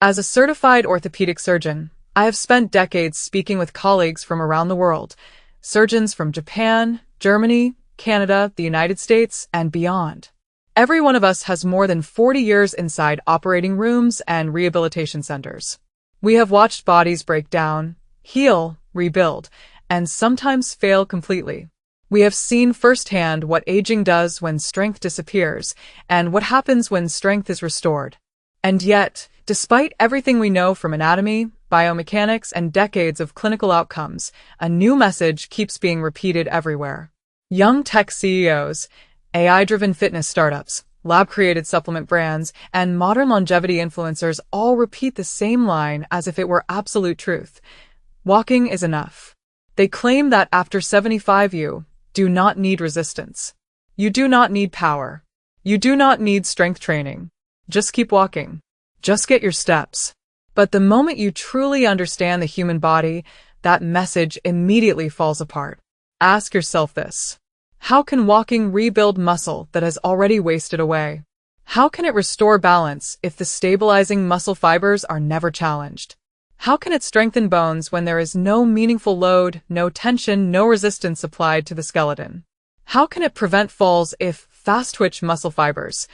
As a certified orthopedic surgeon, I have spent decades speaking with colleagues from around the world, surgeons from Japan, Germany, Canada, the United States, and beyond. Every one of us has more than 40 years inside operating rooms and rehabilitation centers. We have watched bodies break down, heal, rebuild, and sometimes fail completely. We have seen firsthand what aging does when strength disappears, and what happens when strength is restored. And yet, despite everything we know from anatomy, biomechanics, and decades of clinical outcomes, a new message keeps being repeated everywhere. Young tech CEOs, AI-driven fitness startups, lab-created supplement brands, and modern longevity influencers all repeat the same line as if it were absolute truth. Walking is enough. They claim that after 75 you do not need resistance. You do not need power. You do not need strength training. Just keep walking. Just get your steps. But the moment you truly understand the human body, that message immediately falls apart. Ask yourself this. How can walking rebuild muscle that has already wasted away? How can it restore balance if the stabilizing muscle fibers are never challenged? How can it strengthen bones when there is no meaningful load, no tension, no resistance applied to the skeleton? How can it prevent falls if fast-twitch muscle fibers,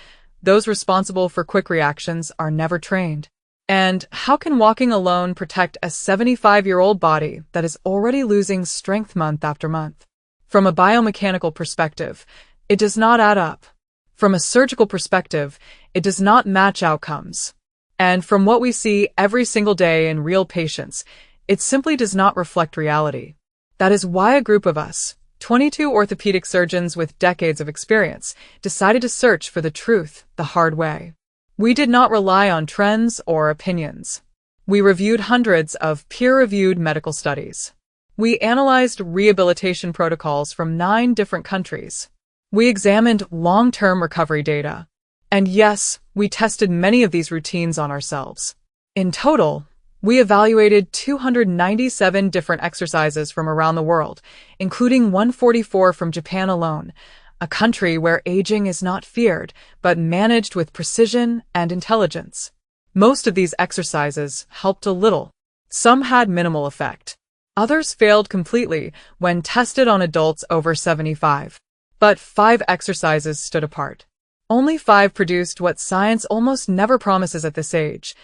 those responsible for quick reactions, are never trained? And how can walking alone protect a 75-year-old body that is already losing strength month after month? From a biomechanical perspective, it does not add up. From a surgical perspective, it does not match outcomes. And from what we see every single day in real patients, it simply does not reflect reality. That is why a group of us, 22 orthopedic surgeons with decades of experience, decided to search for the truth the hard way. We did not rely on trends or opinions. We reviewed hundreds of peer-reviewed medical studies. We analyzed rehabilitation protocols from 9 different countries. We examined long-term recovery data. And yes, we tested many of these routines on ourselves. In total, we evaluated 297 different exercises from around the world, including 144 from Japan alone, a country where aging is not feared, but managed with precision and intelligence. Most of these exercises helped a little. Some had minimal effect. Others failed completely when tested on adults over 75. But 5 exercises stood apart. Only 5 produced what science almost never promises at this age: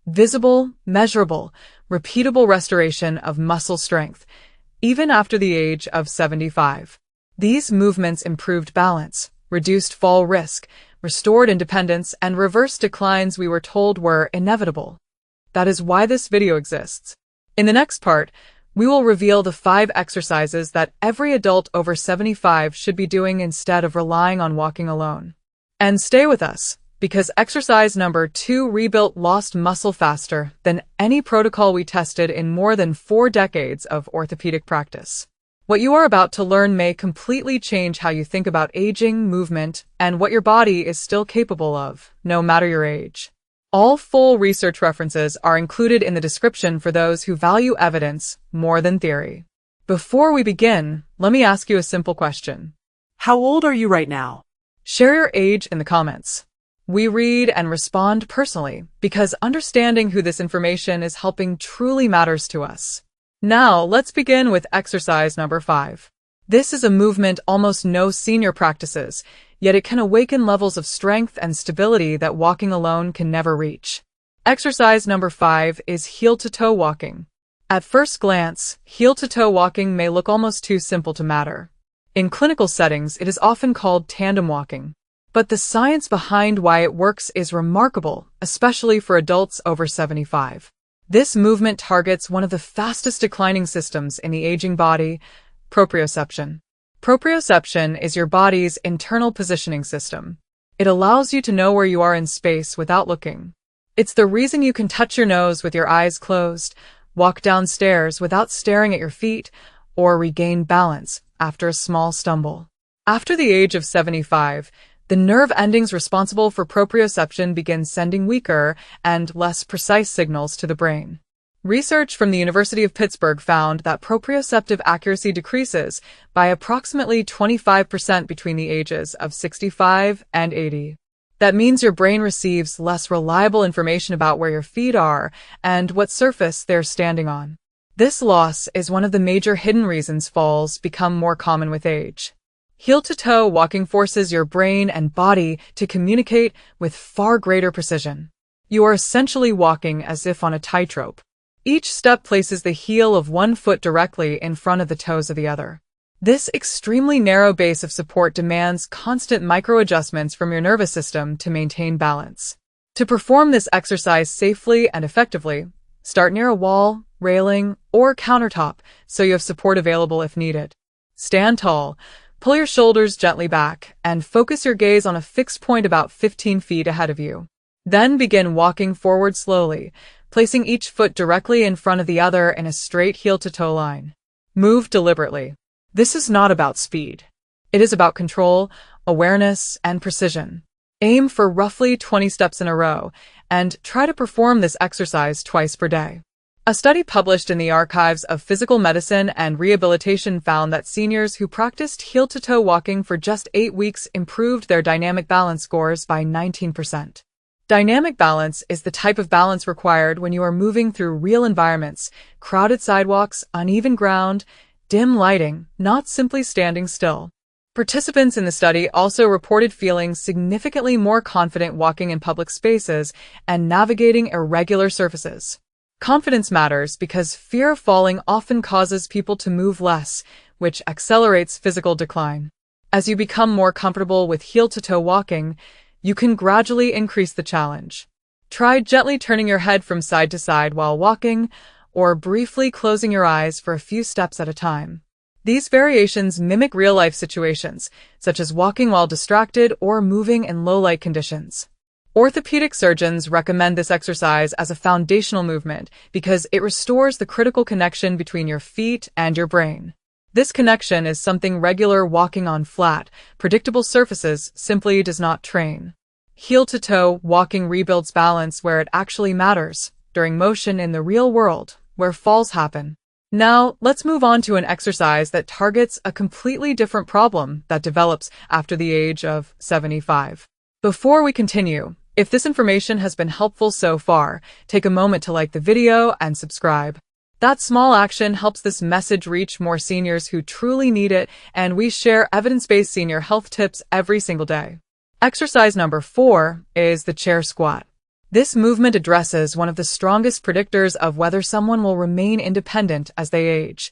visible, measurable, repeatable restoration of muscle strength, even after the age of 75. These movements improved balance, reduced fall risk, restored independence, and reversed declines we were told were inevitable. That is why this video exists. In the next part, we will reveal the 5 exercises that every adult over 75 should be doing instead of relying on walking alone. And stay with us, because exercise number 2 rebuilt lost muscle faster than any protocol we tested in more than 4 decades of orthopedic practice. What you are about to learn may completely change how you think about aging, movement, and what your body is still capable of, no matter your age. All full research references are included in the description for those who value evidence more than theory. Before we begin, let me ask you a simple question. How old are you right now? Share your age in the comments. We read and respond personally because understanding who this information is helping truly matters to us. Now, let's begin with exercise number 5. This is a movement almost no senior practices, yet it can awaken levels of strength and stability that walking alone can never reach. Exercise number 5 is heel-to-toe walking. At first glance, heel-to-toe walking may look almost too simple to matter. In clinical settings, it is often called tandem walking. But the science behind why it works is remarkable, especially for adults over 75. This movement targets one of the fastest declining systems in the aging body, proprioception. Proprioception is your body's internal positioning system. It allows you to know where you are in space without looking. It's the reason you can touch your nose with your eyes closed, walk downstairs without staring at your feet, or regain balance after a small stumble. After the age of 75, the nerve endings responsible for proprioception begin sending weaker and less precise signals to the brain. Research from the University of Pittsburgh found that proprioceptive accuracy decreases by approximately 25% between the ages of 65 and 80. That means your brain receives less reliable information about where your feet are and what surface they're standing on. This loss is one of the major hidden reasons falls become more common with age. Heel-to-toe walking forces your brain and body to communicate with far greater precision. You are essentially walking as if on a tightrope. Each step places the heel of one foot directly in front of the toes of the other. This extremely narrow base of support demands constant micro-adjustments from your nervous system to maintain balance. To perform this exercise safely and effectively, start near a wall, railing, or countertop so you have support available if needed. Stand tall, pull your shoulders gently back, and focus your gaze on a fixed point about 15 feet ahead of you. Then begin walking forward slowly, placing each foot directly in front of the other in a straight heel-to-toe line. Move deliberately. This is not about speed. It is about control, awareness, and precision. Aim for roughly 20 steps in a row, and try to perform this exercise twice per day. A study published in the Archives of Physical Medicine and Rehabilitation found that seniors who practiced heel-to-toe walking for just 8 weeks improved their dynamic balance scores by 19%. Dynamic balance is the type of balance required when you are moving through real environments, crowded sidewalks, uneven ground, dim lighting, not simply standing still. Participants in the study also reported feeling significantly more confident walking in public spaces and navigating irregular surfaces. Confidence matters because fear of falling often causes people to move less, which accelerates physical decline. As you become more comfortable with heel-to-toe walking, you can gradually increase the challenge. Try gently turning your head from side to side while walking, or briefly closing your eyes for a few steps at a time. These variations mimic real-life situations, such as walking while distracted or moving in low-light conditions. Orthopedic surgeons recommend this exercise as a foundational movement because it restores the critical connection between your feet and your brain. This connection is something regular walking on flat, predictable surfaces simply does not train. Heel-to-toe walking rebuilds balance where it actually matters, during motion in the real world, where falls happen. Now, let's move on to an exercise that targets a completely different problem that develops after the age of 75. Before we continue, if this information has been helpful so far, take a moment to like the video and subscribe. That small action helps this message reach more seniors who truly need it, and we share evidence-based senior health tips every single day. Exercise number 4 is the chair squat. This movement addresses one of the strongest predictors of whether someone will remain independent as they age,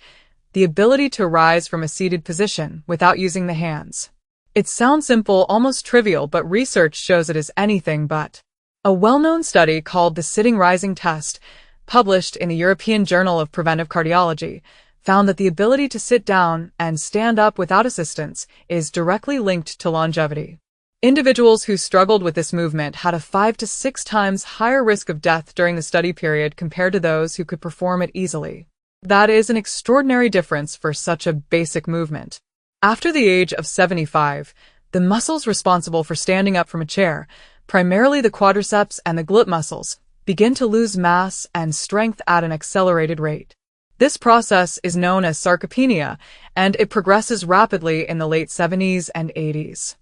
the ability to rise from a seated position without using the hands. It sounds simple, almost trivial, but research shows it is anything but. A well-known study called the Sitting Rising Test, published in the European Journal of Preventive Cardiology, found that the ability to sit down and stand up without assistance is directly linked to longevity. Individuals who struggled with this movement had a 5 to 6 times higher risk of death during the study period compared to those who could perform it easily. That is an extraordinary difference for such a basic movement. After the age of 75, the muscles responsible for standing up from a chair, primarily the quadriceps and the glute muscles, begin to lose mass and strength at an accelerated rate. This process is known as sarcopenia, and it progresses rapidly in the late 70s and 80s.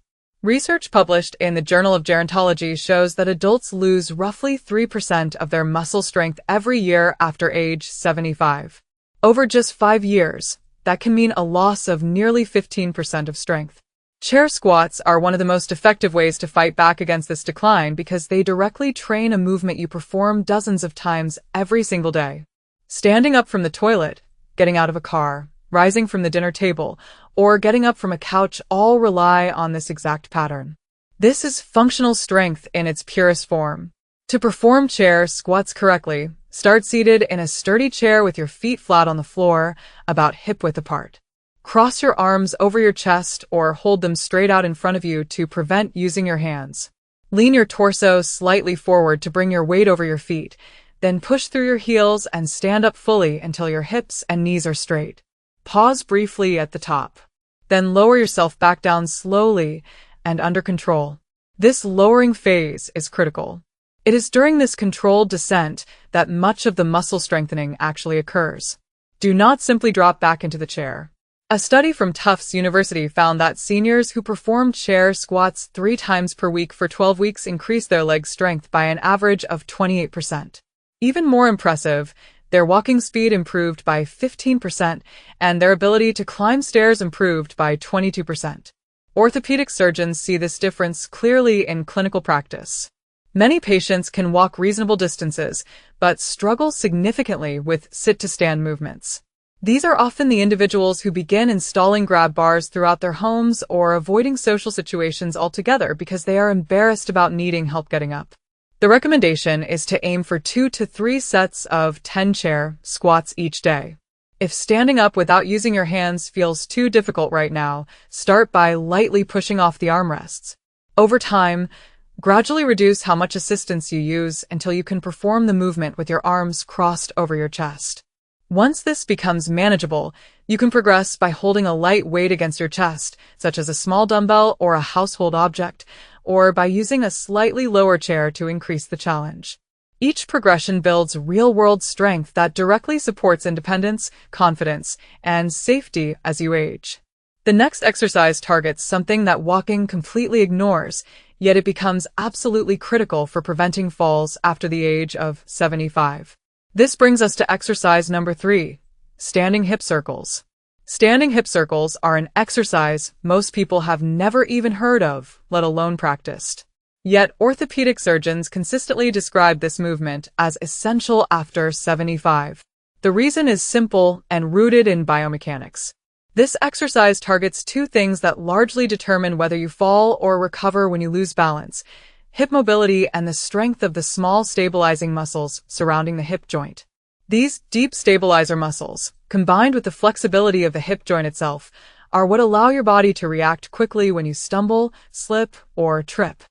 Research published in the Journal of Gerontology shows that adults lose roughly 3% of their muscle strength every year after age 75. Over just 5 years, that can mean a loss of nearly 15% of strength. Chair squats are one of the most effective ways to fight back against this decline because they directly train a movement you perform dozens of times every single day. Standing up from the toilet, getting out of a car, rising from the dinner table, or getting up from a couch all rely on this exact pattern. This is functional strength in its purest form. To perform chair squats correctly, start seated in a sturdy chair with your feet flat on the floor, about hip-width apart. Cross your arms over your chest or hold them straight out in front of you to prevent using your hands. Lean your torso slightly forward to bring your weight over your feet, then push through your heels and stand up fully until your hips and knees are straight. Pause briefly at the top. Then lower yourself back down slowly and under control. This lowering phase is critical. It is during this controlled descent that much of the muscle strengthening actually occurs. Do not simply drop back into the chair. A study from Tufts University found that seniors who performed chair squats 3 times per week for 12 weeks increased their leg strength by an average of 28%. Even more impressive, their walking speed improved by 15% and their ability to climb stairs improved by 22%. Orthopedic surgeons see this difference clearly in clinical practice. Many patients can walk reasonable distances, but struggle significantly with sit-to-stand movements. These are often the individuals who begin installing grab bars throughout their homes or avoiding social situations altogether because they are embarrassed about needing help getting up. The recommendation is to aim for 2 to 3 sets of 10 chair squats each day. If standing up without using your hands feels too difficult right now, start by lightly pushing off the armrests. Over time, gradually reduce how much assistance you use until you can perform the movement with your arms crossed over your chest. Once this becomes manageable, you can progress by holding a light weight against your chest, such as a small dumbbell or a household object, or by using a slightly lower chair to increase the challenge. Each progression builds real-world strength that directly supports independence, confidence, and safety as you age. The next exercise targets something that walking completely ignores, yet it becomes absolutely critical for preventing falls after the age of 75. This brings us to exercise number 3, standing hip circles. Standing hip circles are an exercise most people have never even heard of, let alone practiced. Yet orthopedic surgeons consistently describe this movement as essential after 75. The reason is simple and rooted in biomechanics. This exercise targets 2 things that largely determine whether you fall or recover when you lose balance: hip mobility and the strength of the small stabilizing muscles surrounding the hip joint. These deep stabilizer muscles, combined with the flexibility of the hip joint itself, are what allow your body to react quickly when you stumble, slip, or trip.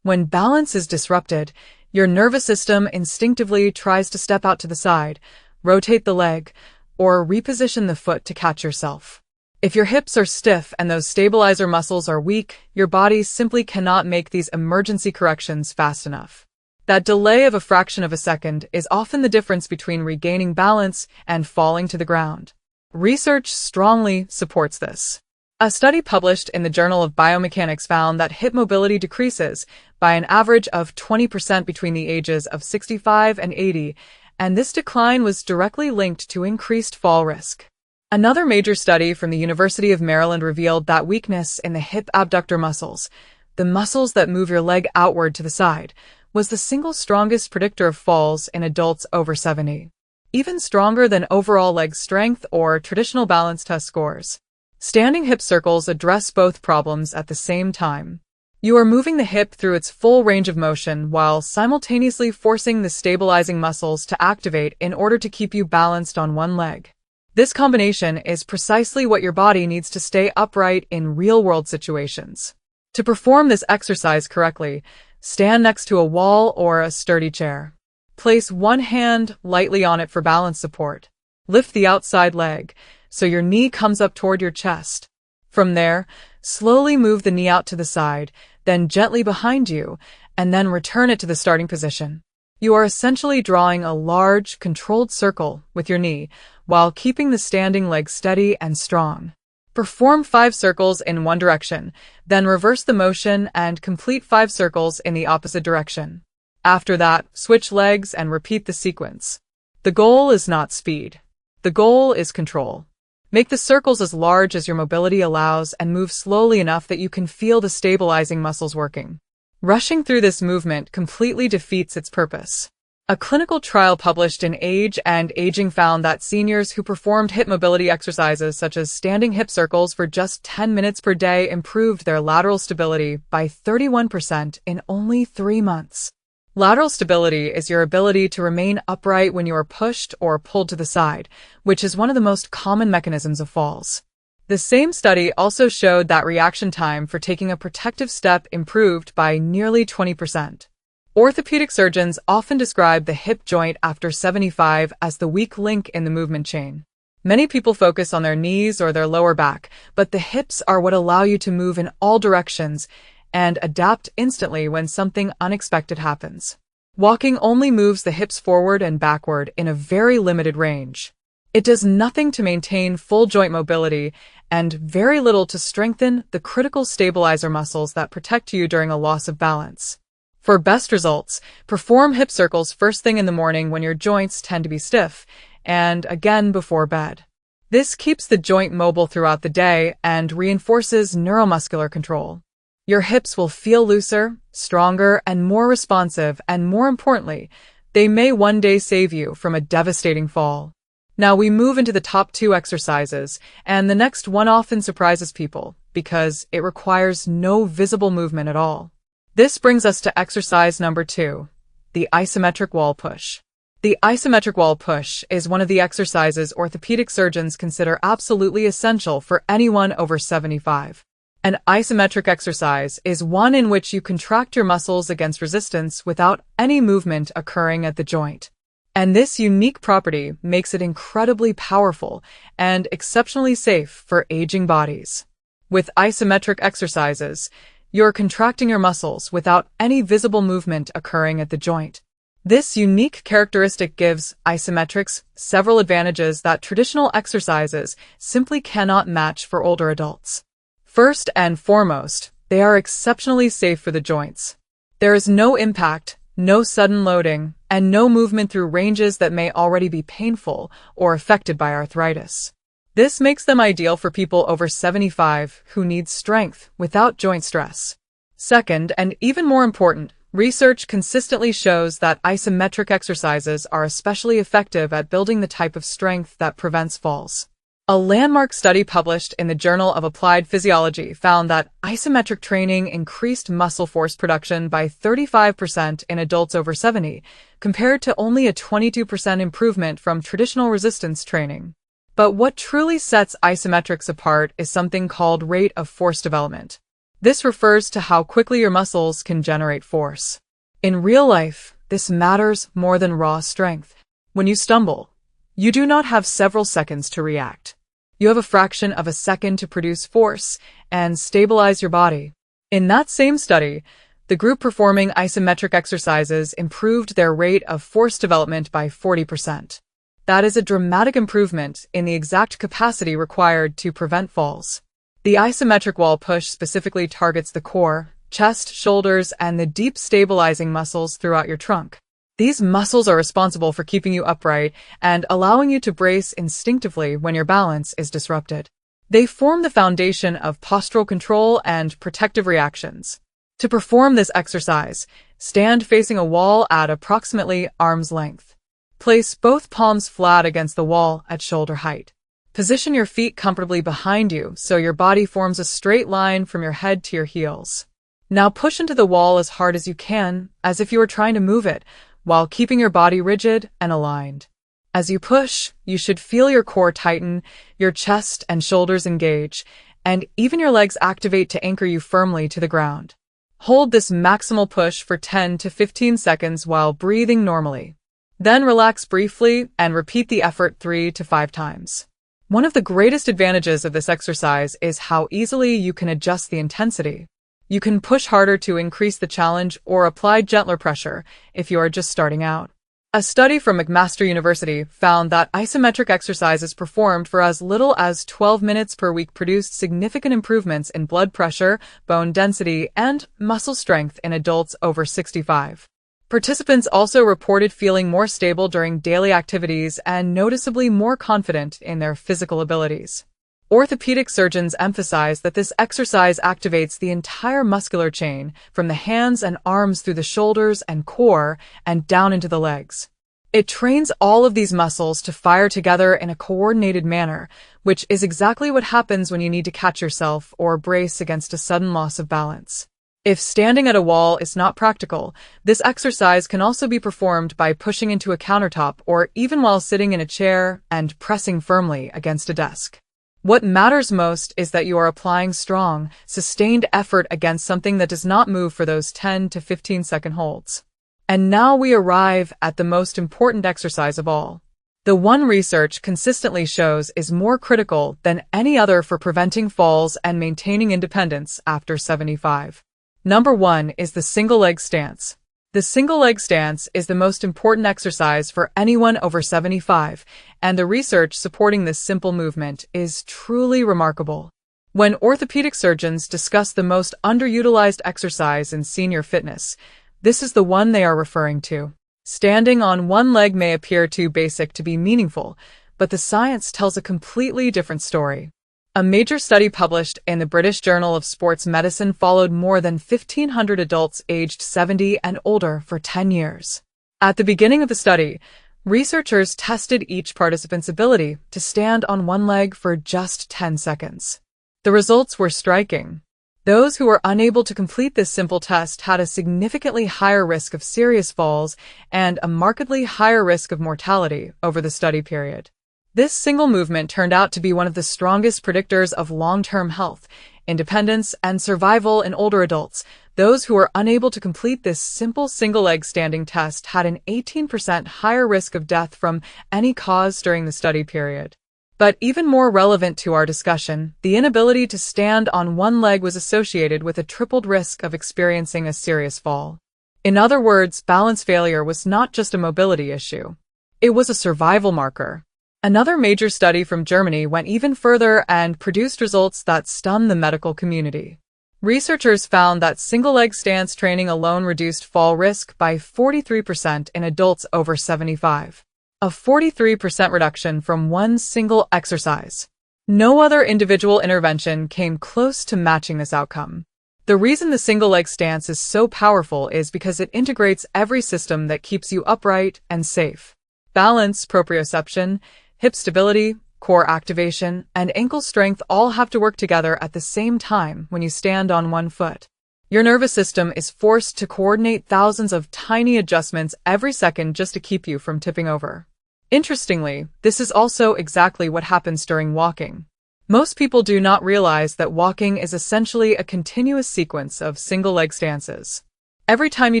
When balance is disrupted, your nervous system instinctively tries to step out to the side, rotate the leg, or reposition the foot to catch yourself. If your hips are stiff and those stabilizer muscles are weak, your body simply cannot make these emergency corrections fast enough. That delay of a fraction of a second is often the difference between regaining balance and falling to the ground. Research strongly supports this. A study published in the Journal of Biomechanics found that hip mobility decreases by an average of 20% between the ages of 65 and 80, and this decline was directly linked to increased fall risk. Another major study from the University of Maryland revealed that weakness in the hip abductor muscles, the muscles that move your leg outward to the side, was the single strongest predictor of falls in adults over 70, even stronger than overall leg strength or traditional balance test scores. Standing hip circles address both problems at the same time. You are moving the hip through its full range of motion while simultaneously forcing the stabilizing muscles to activate in order to keep you balanced on one leg. This combination is precisely what your body needs to stay upright in real-world situations. To perform this exercise correctly, stand next to a wall or a sturdy chair. Place one hand lightly on it for balance support. Lift the outside leg so your knee comes up toward your chest. From there, slowly move the knee out to the side, then gently behind you, and then return it to the starting position. You are essentially drawing a large, controlled circle with your knee, while keeping the standing leg steady and strong. Perform 5 circles in one direction, then reverse the motion and complete 5 circles in the opposite direction. After that, switch legs and repeat the sequence. The goal is not speed. The goal is control. Make the circles as large as your mobility allows and move slowly enough that you can feel the stabilizing muscles working. Rushing through this movement completely defeats its purpose. A clinical trial published in Age and Aging found that seniors who performed hip mobility exercises such as standing hip circles for just 10 minutes per day improved their lateral stability by 31% in only 3 months. Lateral stability is your ability to remain upright when you are pushed or pulled to the side, which is one of the most common mechanisms of falls. The same study also showed that reaction time for taking a protective step improved by nearly 20%. Orthopedic surgeons often describe the hip joint after 75 as the weak link in the movement chain. Many people focus on their knees or their lower back, but the hips are what allow you to move in all directions and adapt instantly when something unexpected happens. Walking only moves the hips forward and backward in a very limited range. It does nothing to maintain full joint mobility and very little to strengthen the critical stabilizer muscles that protect you during a loss of balance. For best results, perform hip circles first thing in the morning when your joints tend to be stiff, and again before bed. This keeps the joint mobile throughout the day and reinforces neuromuscular control. Your hips will feel looser, stronger, and more responsive, and more importantly, they may one day save you from a devastating fall. Now we move into the top 2 exercises, and the next one often surprises people because it requires no visible movement at all. This brings us to exercise number 2, the isometric wall push. The isometric wall push is one of the exercises orthopedic surgeons consider absolutely essential for anyone over 75. An isometric exercise is one in which you contract your muscles against resistance without any movement occurring at the joint. And this unique property makes it incredibly powerful and exceptionally safe for aging bodies. With isometric exercises, you're contracting your muscles without any visible movement occurring at the joint. This unique characteristic gives isometrics several advantages that traditional exercises simply cannot match for older adults. First and foremost, they are exceptionally safe for the joints. There is no impact, no sudden loading, and no movement through ranges that may already be painful or affected by arthritis. This makes them ideal for people over 75 who need strength without joint stress. Second, and even more important, research consistently shows that isometric exercises are especially effective at building the type of strength that prevents falls. A landmark study published in the Journal of Applied Physiology found that isometric training increased muscle force production by 35% in adults over 70, compared to only a 22% improvement from traditional resistance training. But what truly sets isometrics apart is something called rate of force development. This refers to how quickly your muscles can generate force. In real life, this matters more than raw strength. When you stumble, you do not have several seconds to react. You have a fraction of a second to produce force and stabilize your body. In that same study, the group performing isometric exercises improved their rate of force development by 40%. That is a dramatic improvement in the exact capacity required to prevent falls. The isometric wall push specifically targets the core, chest, shoulders, and the deep stabilizing muscles throughout your trunk. These muscles are responsible for keeping you upright and allowing you to brace instinctively when your balance is disrupted. They form the foundation of postural control and protective reactions. To perform this exercise, stand facing a wall at approximately arm's length. Place both palms flat against the wall at shoulder height. Position your feet comfortably behind you so your body forms a straight line from your head to your heels. Now push into the wall as hard as you can, as if you were trying to move it, while keeping your body rigid and aligned. As you push, you should feel your core tighten, your chest and shoulders engage, and even your legs activate to anchor you firmly to the ground. Hold this maximal push for 10 to 15 seconds while breathing normally. Then relax briefly and repeat the effort 3 to 5 times. One of the greatest advantages of this exercise is how easily you can adjust the intensity. You can push harder to increase the challenge or apply gentler pressure if you are just starting out. A study from McMaster University found that isometric exercises performed for as little as 12 minutes per week produced significant improvements in blood pressure, bone density, and muscle strength in adults over 65. Participants also reported feeling more stable during daily activities and noticeably more confident in their physical abilities. Orthopedic surgeons emphasize that this exercise activates the entire muscular chain, from the hands and arms through the shoulders and core and down into the legs. It trains all of these muscles to fire together in a coordinated manner, which is exactly what happens when you need to catch yourself or brace against a sudden loss of balance. If standing at a wall is not practical, this exercise can also be performed by pushing into a countertop or even while sitting in a chair and pressing firmly against a desk. What matters most is that you are applying strong, sustained effort against something that does not move for those 10 to 15 second holds. And now we arrive at the most important exercise of all. The one research consistently shows is more critical than any other for preventing falls and maintaining independence after 75. Number 1 is the single leg stance. The single leg stance is the most important exercise for anyone over 75, and the research supporting this simple movement is truly remarkable. When orthopedic surgeons discuss the most underutilized exercise in senior fitness, this is the one they are referring to. Standing on one leg may appear too basic to be meaningful, but the science tells a completely different story. A major study published in the British Journal of Sports Medicine followed more than 1,500 adults aged 70 and older for 10 years. At the beginning of the study, researchers tested each participant's ability to stand on one leg for just 10 seconds. The results were striking. Those who were unable to complete this simple test had a significantly higher risk of serious falls and a markedly higher risk of mortality over the study period. This single movement turned out to be one of the strongest predictors of long-term health, independence, and survival in older adults. Those who were unable to complete this simple single-leg standing test had an 18% higher risk of death from any cause during the study period. But even more relevant to our discussion, the inability to stand on one leg was associated with a tripled risk of experiencing a serious fall. In other words, balance failure was not just a mobility issue. It was a survival marker. Another major study from Germany went even further and produced results that stunned the medical community. Researchers found that single-leg stance training alone reduced fall risk by 43% in adults over 75. A 43% reduction from one single exercise. No other individual intervention came close to matching this outcome. The reason the single-leg stance is so powerful is because it integrates every system that keeps you upright and safe. Balance, proprioception, hip stability, core activation, and ankle strength all have to work together at the same time when you stand on one foot. Your nervous system is forced to coordinate thousands of tiny adjustments every second just to keep you from tipping over. Interestingly, this is also exactly what happens during walking. Most people do not realize that walking is essentially a continuous sequence of single-leg stances. Every time you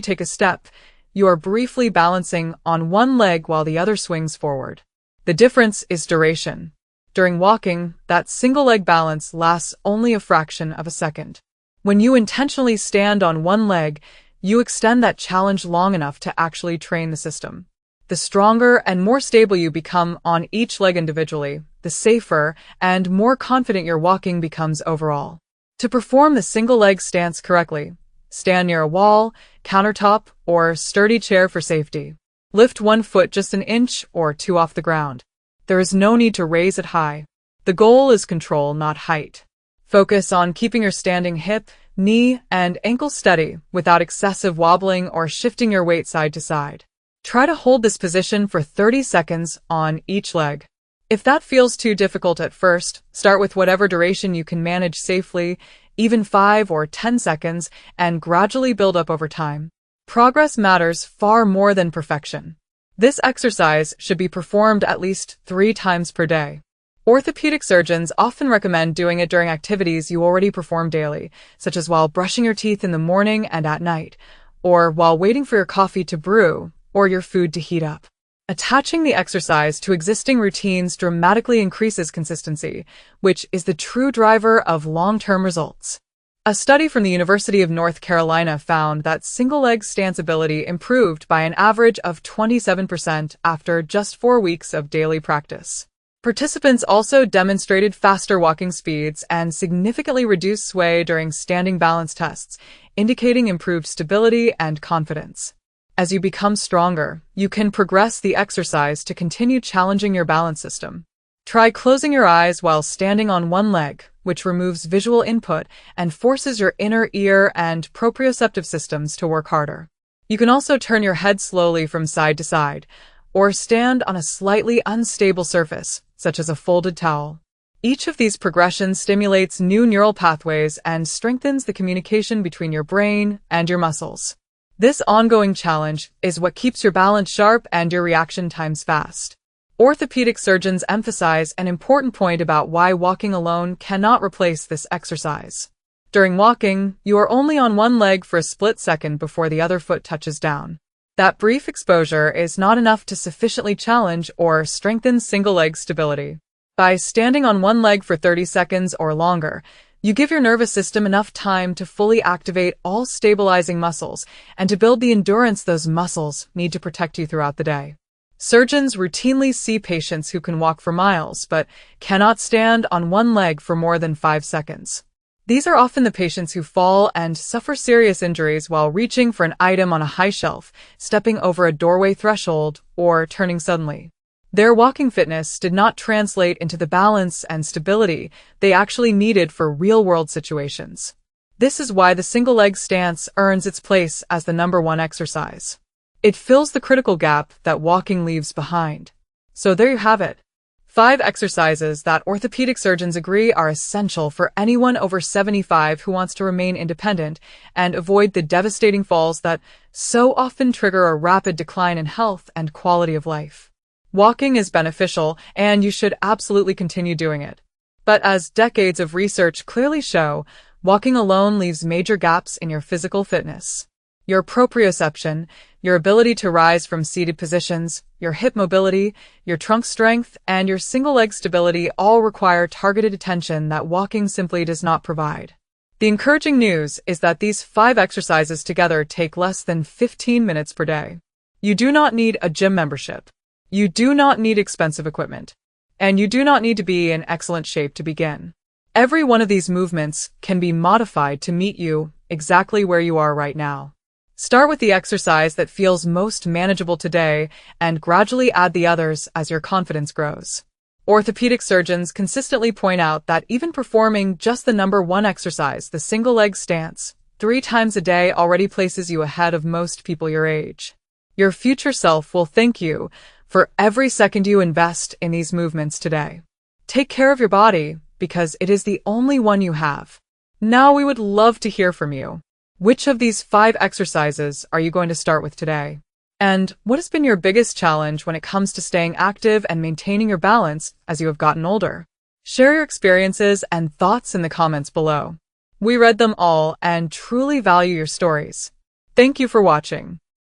take a step, you are briefly balancing on one leg while the other swings forward. The difference is duration. During walking, that single-leg balance lasts only a fraction of a second. When you intentionally stand on one leg, you extend that challenge long enough to actually train the system. The stronger and more stable you become on each leg individually, the safer and more confident your walking becomes overall. To perform the single-leg stance correctly, stand near a wall, countertop, or sturdy chair for safety. Lift one foot just an inch or two off the ground. There is no need to raise it high. The goal is control, not height. Focus on keeping your standing hip, knee, and ankle steady without excessive wobbling or shifting your weight side to side. Try to hold this position for 30 seconds on each leg. If that feels too difficult at first, start with whatever duration you can manage safely, even 5 or 10 seconds, and gradually build up over time. Progress matters far more than perfection. This exercise should be performed at least 3 times per day. Orthopedic surgeons often recommend doing it during activities you already perform daily, such as while brushing your teeth in the morning and at night, or while waiting for your coffee to brew, or your food to heat up. Attaching the exercise to existing routines dramatically increases consistency, which is the true driver of long-term results. A study from the University of North Carolina found that single-leg stance ability improved by an average of 27% after just 4 weeks of daily practice. Participants also demonstrated faster walking speeds and significantly reduced sway during standing balance tests, indicating improved stability and confidence. As you become stronger, you can progress the exercise to continue challenging your balance system. Try closing your eyes while standing on one leg, which removes visual input and forces your inner ear and proprioceptive systems to work harder. You can also turn your head slowly from side to side, or stand on a slightly unstable surface, such as a folded towel. Each of these progressions stimulates new neural pathways and strengthens the communication between your brain and your muscles. This ongoing challenge is what keeps your balance sharp and your reaction times fast. Orthopedic surgeons emphasize an important point about why walking alone cannot replace this exercise. During walking, you are only on one leg for a split second before the other foot touches down. That brief exposure is not enough to sufficiently challenge or strengthen single-leg stability. By standing on one leg for 30 seconds or longer, You give your nervous system enough time to fully activate all stabilizing muscles and to build the endurance those muscles need to protect you throughout the day. Surgeons routinely see patients who can walk for miles but cannot stand on one leg for more than 5 seconds. These are often the patients who fall and suffer serious injuries while reaching for an item on a high shelf, stepping over a doorway threshold, or turning suddenly. Their walking fitness did not translate into the balance and stability they actually needed for real-world situations. This is why the single-leg stance earns its place as the #1 exercise. It fills the critical gap that walking leaves behind. So there you have it. 5 exercises that orthopedic surgeons agree are essential for anyone over 75 who wants to remain independent and avoid the devastating falls that so often trigger a rapid decline in health and quality of life. Walking is beneficial, and you should absolutely continue doing it. But as decades of research clearly show, walking alone leaves major gaps in your physical fitness. Your proprioception, your ability to rise from seated positions, your hip mobility, your trunk strength, and your single-leg stability all require targeted attention that walking simply does not provide. The encouraging news is that these 5 exercises together take less than 15 minutes per day. You do not need a gym membership. You do not need expensive equipment. And you do not need to be in excellent shape to begin. Every one of these movements can be modified to meet you exactly where you are right now. Start with the exercise that feels most manageable today and gradually add the others as your confidence grows. Orthopedic surgeons consistently point out that even performing just the #1 exercise, the single-leg stance, 3 times a day already places you ahead of most people your age. Your future self will thank you for every second you invest in these movements today. Take care of your body because it is the only one you have. Now we would love to hear from you. Which of these 5 exercises are you going to start with today? And what has been your biggest challenge when it comes to staying active and maintaining your balance as you have gotten older? Share your experiences and thoughts in the comments below. We read them all and truly value your stories. Thank you for watching.